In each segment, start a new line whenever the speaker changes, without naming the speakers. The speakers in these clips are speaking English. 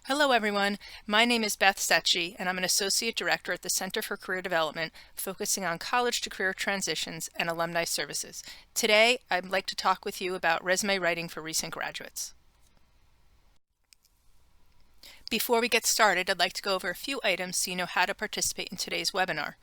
Hello everyone, my name is Beth Setchi and I'm an Associate Director at the Center for Career Development, focusing on college to career transitions and alumni services. Today, I'd like to talk with you about resume writing for recent graduates. Before we get started, I'd like to go over a few items so you know how to participate in today's webinar.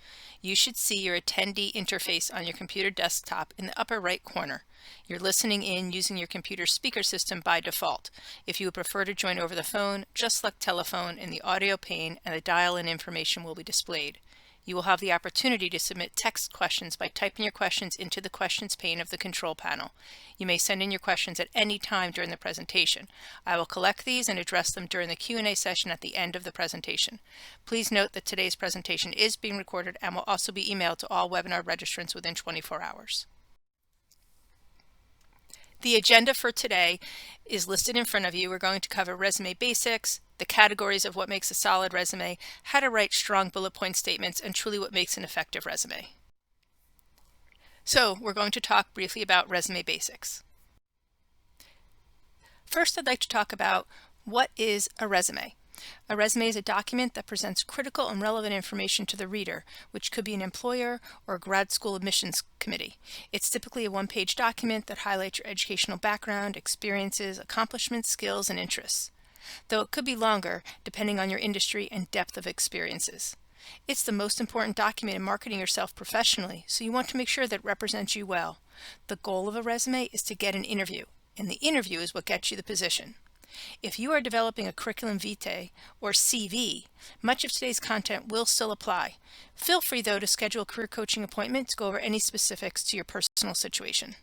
You should see your attendee interface on your computer desktop in the upper right corner. You're listening in using your computer speaker system by default. If you would prefer to join over the phone, just select telephone in the audio pane and the dial-in information will be displayed. You will have the opportunity to submit text questions by typing your questions into the questions pane of the control panel. You may send in your questions at any time during the presentation. I will collect these and address them during the Q&A session at the end of the presentation. Please note that today's presentation is being recorded and will also be emailed to all webinar registrants within 24 hours. The agenda for today is listed in front of you. We're going to cover resume basics, the categories of what makes a solid resume, how to write strong bullet point statements, and truly what makes an effective resume. So we're going to talk briefly about resume basics. First, I'd like to talk about what is a resume. A resume is a document that presents critical and relevant information to the reader, which could be an employer or a grad school admissions committee. It's typically a one-page document that highlights your educational background, experiences, accomplishments, skills, and interests, though it could be longer depending on your industry and depth of experiences. It's the most important document in marketing yourself professionally, so you want to make sure that it represents you well. The goal of a resume is to get an interview, and the interview is what gets you the position. If you are developing a curriculum vitae or CV, much of today's content will still apply. Feel free, though, to schedule a career coaching appointment to go over any specifics to your personal situation.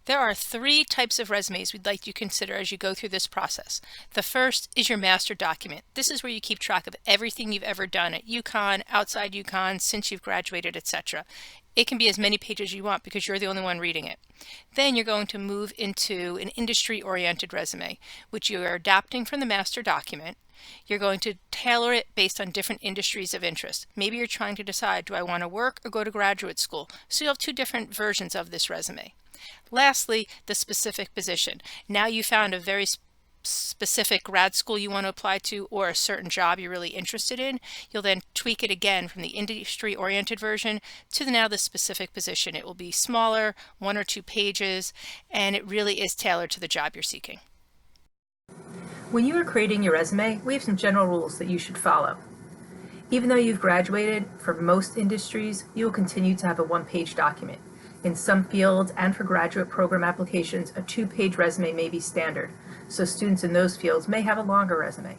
There are 3 types of resumes we'd like you to consider as you go through this process. The first is your master document. This is where you keep track of everything you've ever done at UConn, outside UConn, since you've graduated, etc. It can be as many pages as you want because you're the only one reading it. Then you're going to move into an industry-oriented resume, which you are adapting from the master document. You're going to tailor it based on different industries of interest. Maybe you're trying to decide, do I want to work or go to graduate school? So you'll have 2 different versions of this resume. Lastly, the specific position. Now you found a very specific grad school you want to apply to or a certain job you're really interested in. You'll then tweak it again from the industry-oriented version to now the specific position. It will be smaller, 1 or 2 pages, and it really is tailored to the job you're seeking.
When you are creating your resume, we have some general rules that you should follow. Even though you've graduated, for most industries, you will continue to have a 1-page document. In some fields and for graduate program applications, a 2-page resume may be standard, so students in those fields may have a longer resume.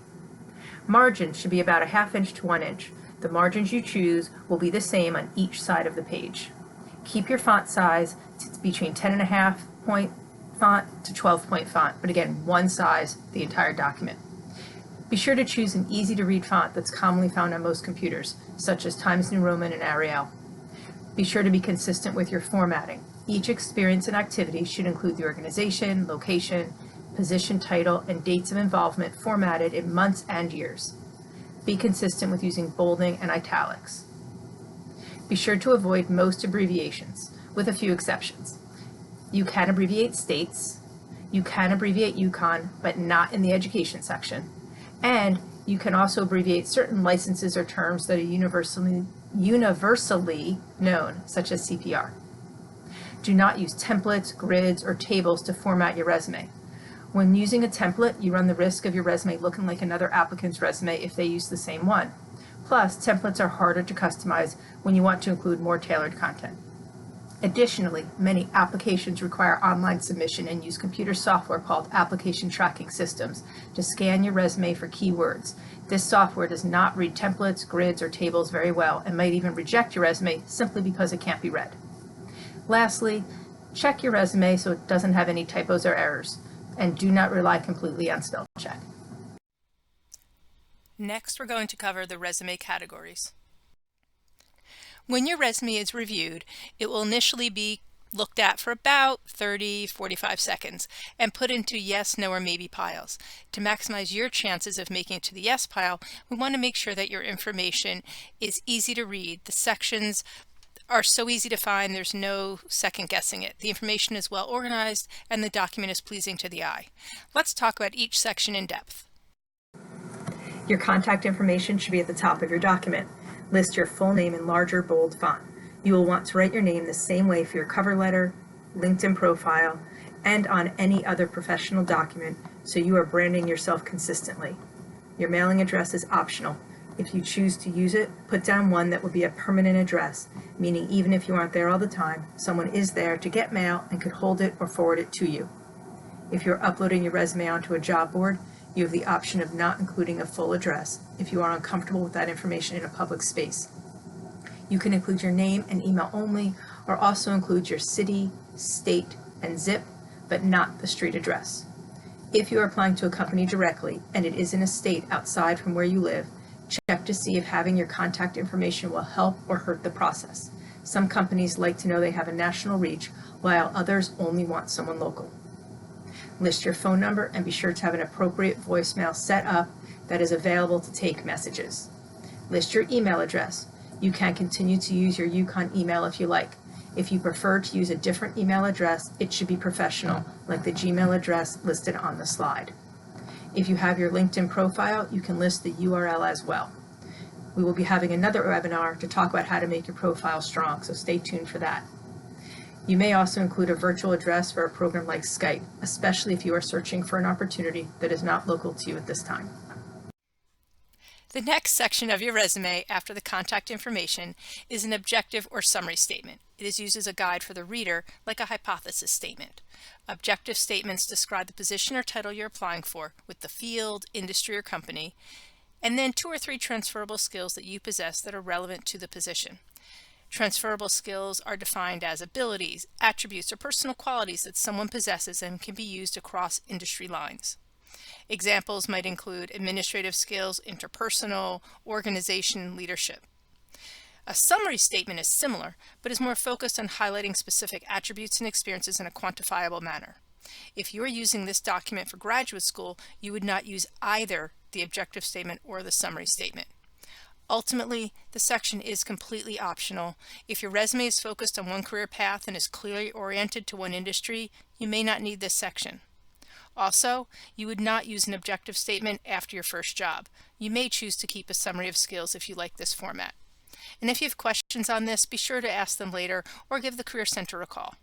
Margins should be about a 1/2 inch to 1 inch. The margins you choose will be the same on each side of the page. Keep your font size to between 10.5 point font to 12 point font, but again, one size the entire document. Be sure to choose an easy to read font that's commonly found on most computers, such as Times New Roman and Arial. Be sure to be consistent with your formatting. Each experience and activity should include the organization, location, position title, and dates of involvement formatted in months and years. Be consistent with using bolding and italics. Be sure to avoid most abbreviations, with a few exceptions. You can abbreviate states, you can abbreviate UConn, but not in the education section, and you can also abbreviate certain licenses or terms that are universally known, such as CPR. Do not use templates, grids, or tables to format your resume. When using a template, you run the risk of your resume looking like another applicant's resume if they use the same one. Plus, templates are harder to customize when you want to include more tailored content. Additionally, many applications require online submission and use computer software called application tracking systems to scan your resume for keywords. This software does not read templates, grids, or tables very well and might even reject your resume simply because it can't be read. Lastly, check your resume so it doesn't have any typos or errors, and do not rely completely on spell check.
Next, we're going to cover the resume categories. When your resume is reviewed, it will initially be looked at for about 30-45 seconds and put into yes, no, or maybe piles. To maximize your chances of making it to the yes pile, we want to make sure that your information is easy to read. The sections are so easy to find, there's no second guessing it. The information is well organized and the document is pleasing to the eye. Let's talk about each section in depth.
Your contact information should be at the top of your document. List your full name in larger, bold font. You will want to write your name the same way for your cover letter, LinkedIn profile, and on any other professional document, so you are branding yourself consistently. Your mailing address is optional. If you choose to use it, put down one that will be a permanent address, meaning even if you aren't there all the time, someone is there to get mail and could hold it or forward it to you. If you're uploading your resume onto a job board, you have the option of not including a full address if you are uncomfortable with that information in a public space. You can include your name and email only, or also include your city, state, and zip, but not the street address. If you are applying to a company directly and it is in a state outside from where you live, check to see if having your contact information will help or hurt the process. Some companies like to know they have a national reach, while others only want someone local. List your phone number and be sure to have an appropriate voicemail set up that is available to take messages. List your email address. You can continue to use your UConn email if you like. If you prefer to use a different email address, it should be professional, like the Gmail address listed on the slide. If you have your LinkedIn profile, you can list the URL as well. We will be having another webinar to talk about how to make your profile strong, so stay tuned for that. You may also include a virtual address for a program like Skype, especially if you are searching for an opportunity that is not local to you at this time.
The next section of your resume after the contact information is an objective or summary statement. It is used as a guide for the reader, like a hypothesis statement. Objective statements describe the position or title you're applying for with the field, industry, or company, and then 2 or 3 transferable skills that you possess that are relevant to the position. Transferable skills are defined as abilities, attributes, or personal qualities that someone possesses and can be used across industry lines. Examples might include administrative skills, interpersonal, organization, leadership. A summary statement is similar, but is more focused on highlighting specific attributes and experiences in a quantifiable manner. If you are using this document for graduate school, you would not use either the objective statement or the summary statement. Ultimately, the section is completely optional. If your resume is focused on one career path and is clearly oriented to one industry, you may not need this section. Also, you would not use an objective statement after your first job. You may choose to keep a summary of skills if you like this format. And if you have questions on this, be sure to ask them later or give the Career Center a call.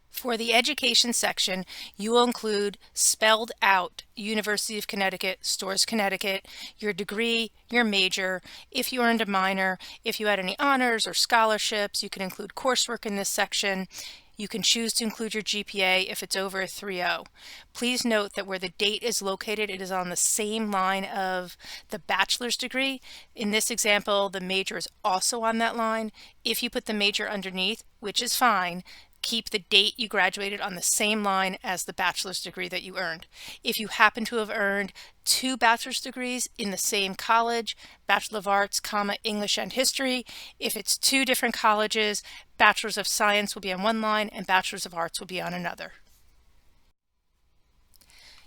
For the education section, you will include spelled out University of Connecticut, Storrs, Connecticut, your degree, your major, if you earned a minor, if you had any honors or scholarships. You can include coursework in this section. You can choose to include your GPA if it's over a 3.0. Please note that where the date is located, it is on the same line of the bachelor's degree. In this example, the major is also on that line. If you put the major underneath, which is fine, keep the date you graduated on the same line as the bachelor's degree that you earned. If you happen to have earned 2 bachelor's degrees in the same college, Bachelor of Arts, English and History, if it's 2 different colleges, Bachelor's of Science will be on one line and Bachelor's of Arts will be on another.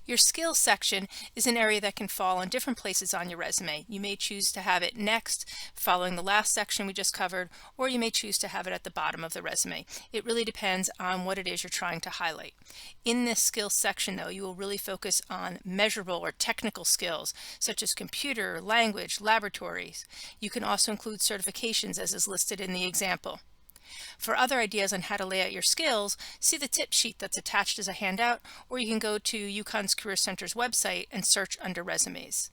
Your skills section is an area that can fall in different places on your resume. You may choose to have it next, following the last section we just covered, or you may choose to have it at the bottom of the resume. It really depends on what it is you're trying to highlight. In this skills section, though, you will really focus on measurable or technical skills, such as computer, language, laboratories. You can also include certifications, as is listed in the example. For other ideas on how to lay out your skills, see the tip sheet that's attached as a handout, or you can go to UConn's Career Center's website and search under resumes.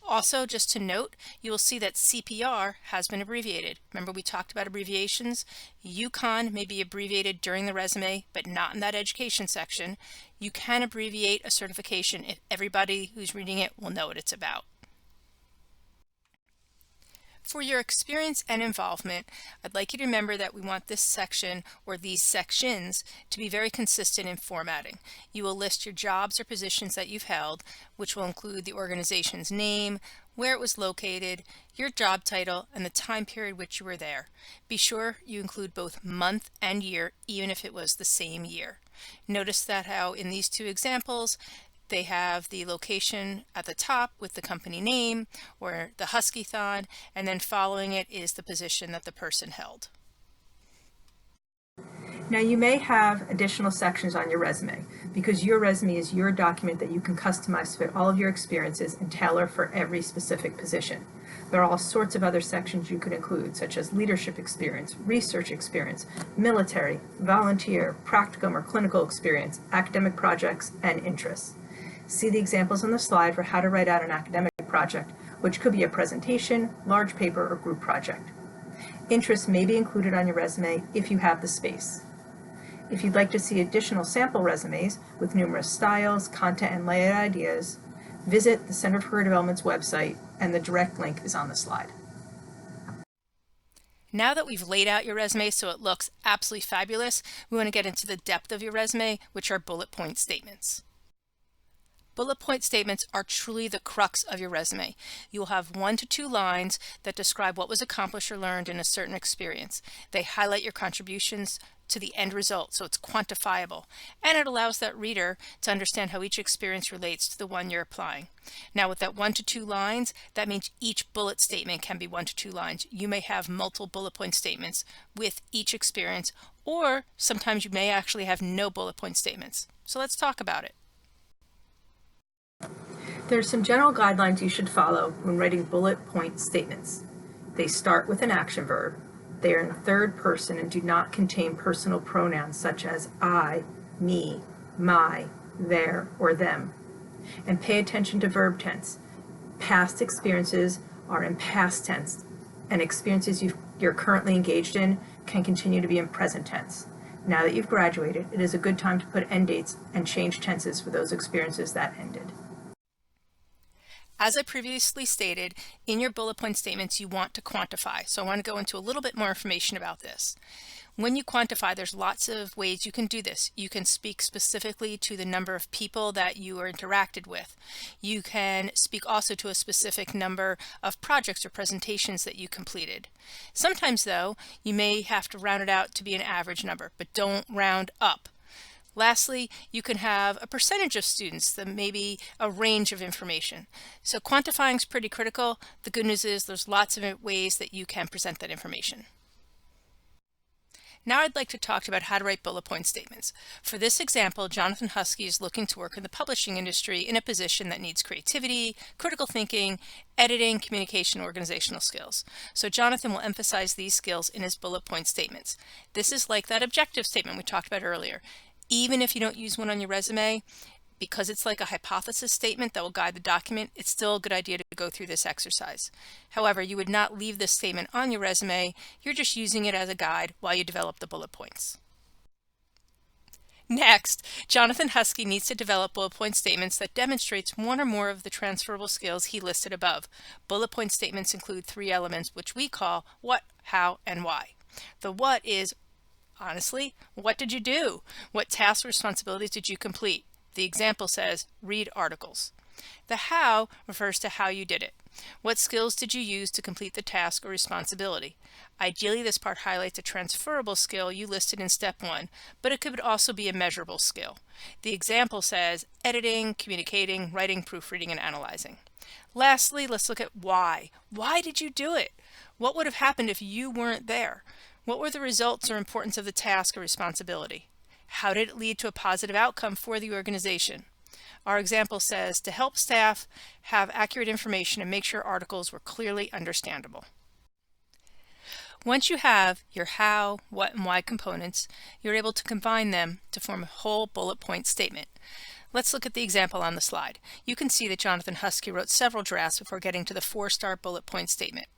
Also, just to note, you will see that CPR has been abbreviated. Remember we talked about abbreviations? UConn may be abbreviated during the resume, but not in that education section. You can abbreviate a certification if everybody who's reading it will know what it's about. For your experience and involvement, I'd like you to remember that we want this section or these sections to be very consistent in formatting. You will list your jobs or positions that you've held, which will include the organization's name, where it was located, your job title, and the time period which you were there. Be sure you include both month and year, even if it was the same year. Notice that how in these 2 examples, they have the location at the top with the company name or the Husky-thon, and then following it is the position that the person held.
Now you may have additional sections on your resume because your resume is your document that you can customize to fit all of your experiences and tailor for every specific position. There are all sorts of other sections you could include, such as leadership experience, research experience, military, volunteer, practicum or clinical experience, academic projects, and interests. See the examples on the slide for how to write out an academic project, which could be a presentation, large paper, or group project. Interests may be included on your resume if you have the space. If you'd like to see additional sample resumes with numerous styles, content, and layout ideas, visit the Center for Career Development's website, and the direct link is on the slide.
Now that we've laid out your resume so it looks absolutely fabulous, we want to get into the depth of your resume, which are bullet point statements. Bullet point statements are truly the crux of your resume. You will have 1 to 2 lines that describe what was accomplished or learned in a certain experience. They highlight your contributions to the end result, so it's quantifiable, and it allows that reader to understand how each experience relates to the one you're applying. Now with that 1 to 2 lines, that means each bullet statement can be 1 to 2 lines. You may have multiple bullet point statements with each experience, or sometimes you may actually have no bullet point statements. So let's talk about it.
There are some general guidelines you should follow when writing bullet point statements. They start with an action verb. They are in third person and do not contain personal pronouns such as I, me, my, their, or them. And pay attention to verb tense. Past experiences are in past tense, and experiences you're currently engaged in can continue to be in present tense. Now that you've graduated, it is a good time to put end dates and change tenses for those experiences that ended.
As I previously stated, in your bullet point statements you want to quantify, so I want to go into a little bit more information about this. When you quantify, there's lots of ways you can do this. You can speak specifically to the number of people that you are interacted with. You can speak also to a specific number of projects or presentations that you completed. Sometimes though, you may have to round it out to be an average number, but don't round up. Lastly, you can have a percentage of students, that may be a range of information. So quantifying is pretty critical. The good news is there's lots of ways that you can present that information. Now I'd like to talk about how to write bullet point statements. For this example, Jonathan Husky is looking to work in the publishing industry in a position that needs creativity, critical thinking, editing, communication, organizational skills. So Jonathan will emphasize these skills in his bullet point statements. This is like that objective statement we talked about earlier. Even if you don't use one on your resume, because it's like a hypothesis statement that will guide the document, it's still a good idea to go through this exercise. However, you would not leave this statement on your resume. You're just using it as a guide while you develop the bullet points. Next, Jonathan Husky needs to develop bullet point statements that demonstrates one or more of the transferable skills he listed above. Bullet point statements include 3 elements, which we call what, how, and why. The what is, honestly, what did you do? What tasks or responsibilities did you complete? The example says, read articles. The how refers to how you did it. What skills did you use to complete the task or responsibility? Ideally, this part highlights a transferable skill you listed in step 1, but it could also be a measurable skill. The example says, editing, communicating, writing, proofreading, and analyzing. Lastly, let's look at why. Why did you do it? What would have happened if you weren't there? What were the results or importance of the task or responsibility? How did it lead to a positive outcome for the organization? Our example says to help staff have accurate information and make sure articles were clearly understandable. Once you have your how, what, and why components, you're able to combine them to form a whole bullet point statement. Let's look at the example on the slide. You can see that Jonathan Husky wrote several drafts before getting to the 4-star bullet point statement.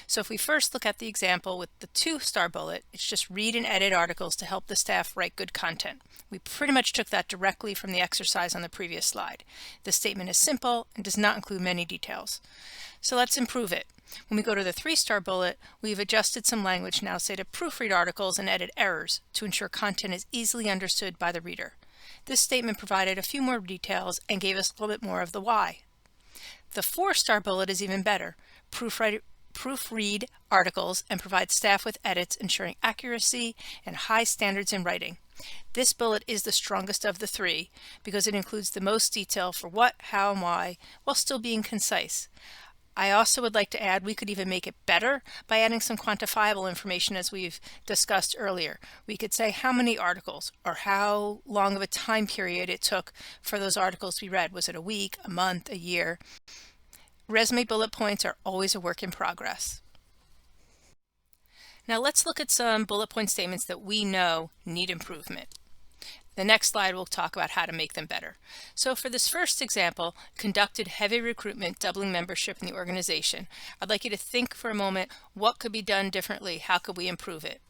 So if we first look at the example with the 2-star bullet, it's just read and edit articles to help the staff write good content. We pretty much took that directly from the exercise on the previous slide. The statement is simple and does not include many details. So let's improve it. When we go to the 3-star bullet, we've adjusted some language now, say to proofread articles and edit errors to ensure content is easily understood by the reader. This statement provided a few more details and gave us a little bit more of the why. The 4-star bullet is even better. Proofread articles and provide staff with edits ensuring accuracy and high standards in writing. This bullet is the strongest of the 3 because it includes the most detail for what, how, and why while still being concise. I also would like to add we could even make it better by adding some quantifiable information as we've discussed earlier. We could say how many articles or how long of a time period it took for those articles to be read. Was it a week, a month, a year? Resume bullet points are always a work in progress. Now let's look at some bullet point statements that we know need improvement. The next slide will talk about how to make them better. So for this first example, conducted heavy recruitment, doubling membership in the organization. I'd like you to think for a moment, what could be done differently? How could we improve it?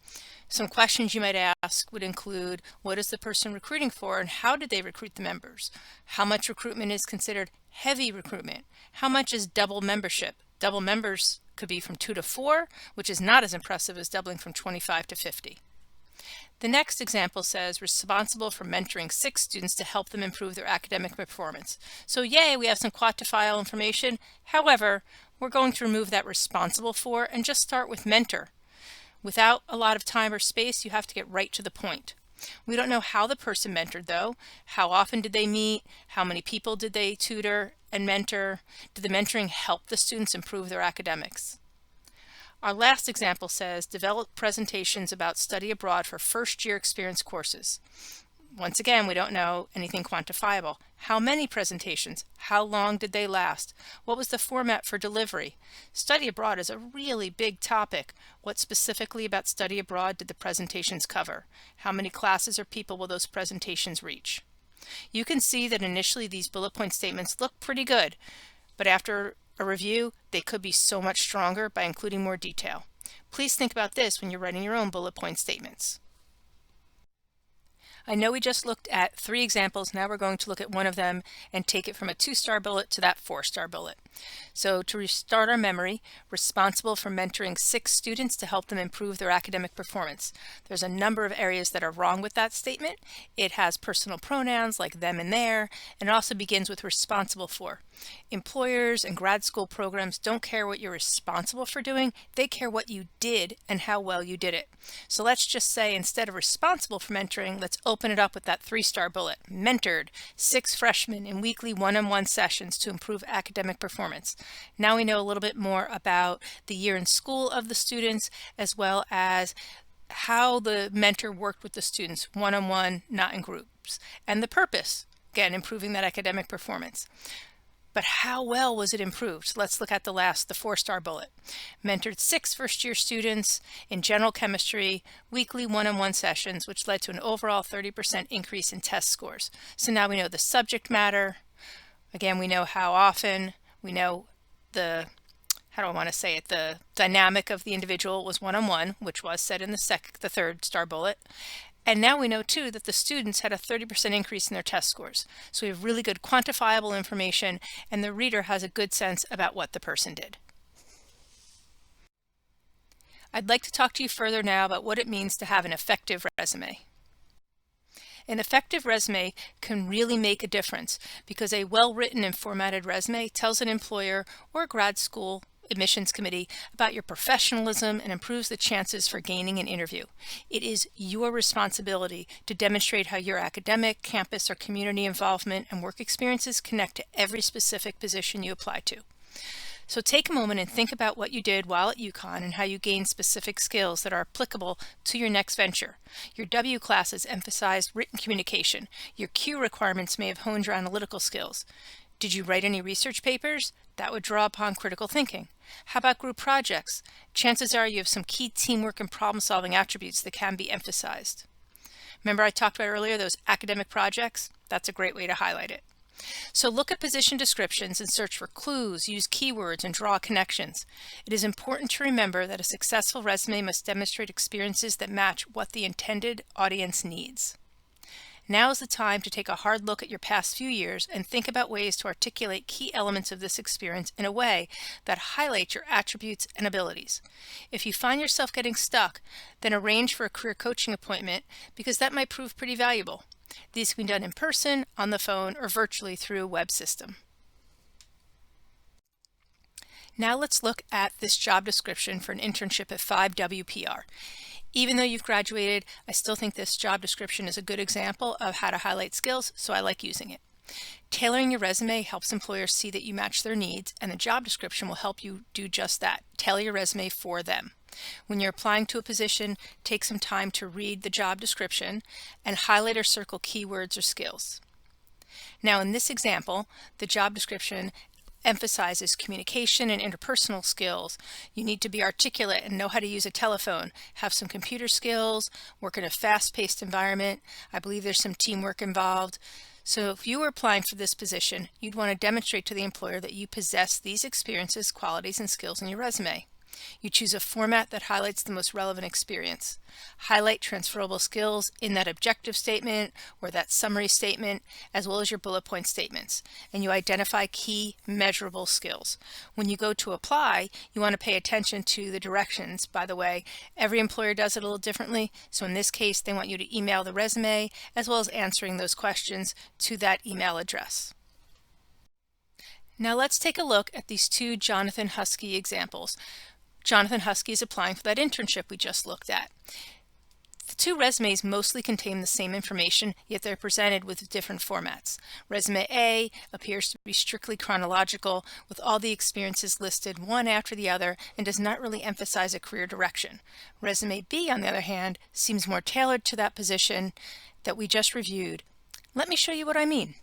Some questions you might ask would include, what is the person recruiting for and how did they recruit the members? How much recruitment is considered heavy recruitment? How much is double membership? Double members could be from 2 to 4, which is not as impressive as doubling from 25 to 50. The next example says responsible for mentoring 6 students to help them improve their academic performance. So yay, we have some quantifiable information. However, we're going to remove that responsible for and just start with mentor. Without a lot of time or space, you have to get right to the point. We don't know how the person mentored though. How often did they meet? How many people did they tutor and mentor? Did the mentoring help the students improve their academics? Our last example says develop presentations about study abroad for first-year experience courses. Once again, we don't know anything quantifiable. How many presentations? How long did they last? What was the format for delivery? Study abroad is a really big topic. What specifically about study abroad did the presentations cover? How many classes or people will those presentations reach? You can see that initially these bullet point statements look pretty good, but after a review, they could be so much stronger by including more detail. Please think about this when you're writing your own bullet point statements. I know we just looked at 3 examples. Now we're going to look at one of them and take it from a 2-star bullet to that 4-star bullet. So to restart our memory, responsible for mentoring 6 students to help them improve their academic performance. There's a number of areas that are wrong with that statement. It has personal pronouns like them and their, and it also begins with responsible for. Employers and grad school programs don't care what you're responsible for doing, they care what you did and how well you did it. So let's just say instead of responsible for mentoring, let's open it up with that 3-star bullet. Mentored 6 freshmen in weekly one-on-one sessions to improve academic performance. Now we know a little bit more about the year in school of the students as well as how the mentor worked with the students one-on-one, not in groups, and the purpose, again, improving that academic performance. But how well was it improved? Let's look at the 4-star bullet. Mentored 6 first-year students in general chemistry, weekly one-on-one sessions, which led to an overall 30% increase in test scores. So now we know the subject matter. Again, we know how often. We know the, the dynamic of the individual was one-on-one, which was said in the 3rd-star bullet. And now we know too that the students had a 30% increase in their test scores. So we have really good quantifiable information and the reader has a good sense about what the person did. I'd like to talk to you further now about what it means to have an effective resume. An effective resume can really make a difference because a well-written and formatted resume tells an employer or grad school admissions committee about your professionalism and improves the chances for gaining an interview. It is your responsibility to demonstrate how your academic, campus, or community involvement and work experiences connect to every specific position you apply to. So take a moment and think about what you did while at UConn and how you gained specific skills that are applicable to your next venture. Your W classes emphasized written communication. Your Q requirements may have honed your analytical skills. Did you write any research papers? That would draw upon critical thinking. How about group projects? Chances are you have some key teamwork and problem-solving attributes that can be emphasized. Remember I talked about earlier those academic projects? That's a great way to highlight it. So look at position descriptions and search for clues, use keywords, and draw connections. It is important to remember that a successful resume must demonstrate experiences that match what the intended audience needs. Now is the time to take a hard look at your past few years and think about ways to articulate key elements of this experience in a way that highlights your attributes and abilities. If you find yourself getting stuck, then arrange for a career coaching appointment because that might prove pretty valuable. These can be done in person, on the phone, or virtually through a web system. Now let's look at this job description for an internship at 5WPR. Even though you've graduated, I still think this job description is a good example of how to highlight skills, so I like using it. Tailoring your resume helps employers see that you match their needs, and the job description will help you do just that. Tailor your resume for them. When you're applying to a position, take some time to read the job description and highlight or circle keywords or skills. Now, in this example, the job description emphasizes communication and interpersonal skills. You need to be articulate and know how to use a telephone, have some computer skills, work in a fast-paced environment. I believe there's some teamwork involved. So if you were applying for this position, you'd want to demonstrate to the employer that you possess these experiences, qualities, and skills in your resume. You choose a format that highlights the most relevant experience. Highlight transferable skills in that objective statement or that summary statement, as well as your bullet point statements. And you identify key measurable skills. When you go to apply, you want to pay attention to the directions. By the way, every employer does it a little differently. So in this case, they want you to email the resume as well as answering those questions to that email address. Now let's take a look at these two Jonathan Husky examples. Jonathan Husky is applying for that internship we just looked at. The two resumes mostly contain the same information, yet they're presented with different formats. Resume A appears to be strictly chronological, with all the experiences listed one after the other and does not really emphasize a career direction. Resume B, on the other hand, seems more tailored to that position that we just reviewed. Let me show you what I mean.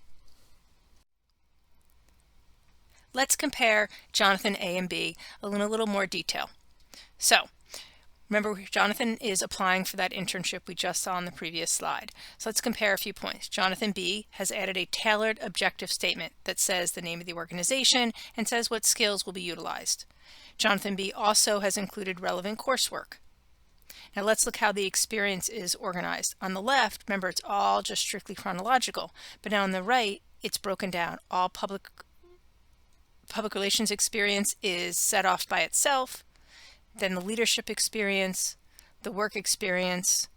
Let's compare Jonathan A and B in a little more detail. So, remember, Jonathan is applying for that internship we just saw on the previous slide. So let's compare a few points. Jonathan B has added a tailored objective statement that says the name of the organization and says what skills will be utilized. Jonathan B also has included relevant coursework. Now let's look how the experience is organized. On the left, remember, it's all just strictly chronological, but now on the right, it's broken down. All public relations experience is set off by itself, then the leadership experience, the work experience,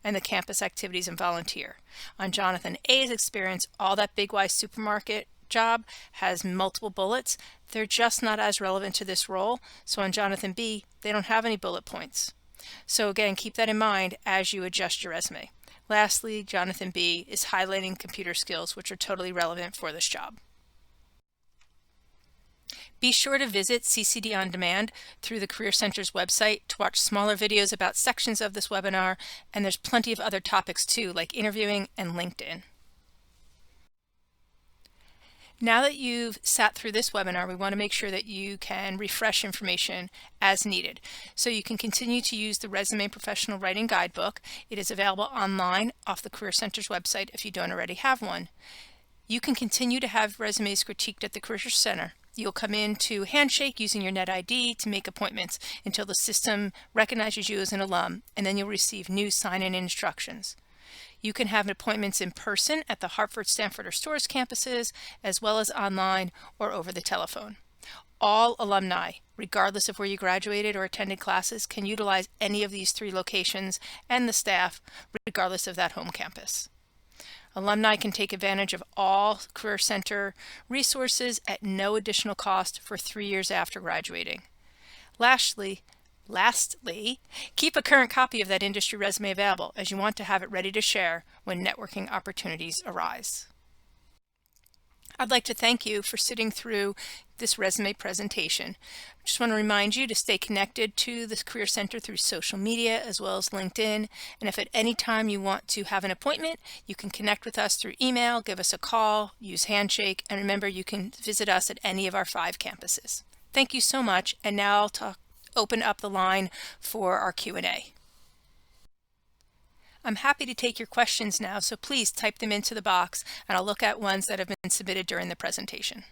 and the campus activities and volunteer. On Jonathan A's experience, all that Big Y supermarket job has multiple bullets. They're just not as relevant to this role. So on Jonathan B, they don't have any bullet points. So again, keep that in mind as you adjust your resume. Lastly, Jonathan B is highlighting computer skills, which are totally relevant for this job. Be sure to visit CCD On Demand through the Career Center's website to watch smaller videos about sections of this webinar, and there's plenty of other topics too, like interviewing and LinkedIn. Now that you've sat through this webinar, we want to make sure that you can refresh information as needed. So you can continue to use the Resume Professional Writing Guidebook. It is available online off the Career Center's website if you don't already have one. You can continue to have resumes critiqued at the Career Center. You'll come in to Handshake using your NetID to make appointments until the system recognizes you as an alum, and then you'll receive new sign-in instructions. You can have appointments in person at the Hartford, Stanford, or Storrs campuses, as well as online or over the telephone. All alumni, regardless of where you graduated or attended classes, can utilize any of these three locations and the staff, regardless of that home campus. Alumni can take advantage of all Career Center resources at no additional cost for 3 years after graduating. Lastly, keep a current copy of that industry resume available, as you want to have it ready to share when networking opportunities arise. I'd like to thank you for sitting through this resume presentation. I just want to remind you to stay connected to the Career Center through social media as well as LinkedIn. And if at any time you want to have an appointment, you can connect with us through email, give us a call, use Handshake, and remember, you can visit us at any of our 5 campuses. Thank you so much, and now I'll open up the line for our Q&A. I'm happy to take your questions now, so please type them into the box and I'll look at ones that have been submitted during the presentation.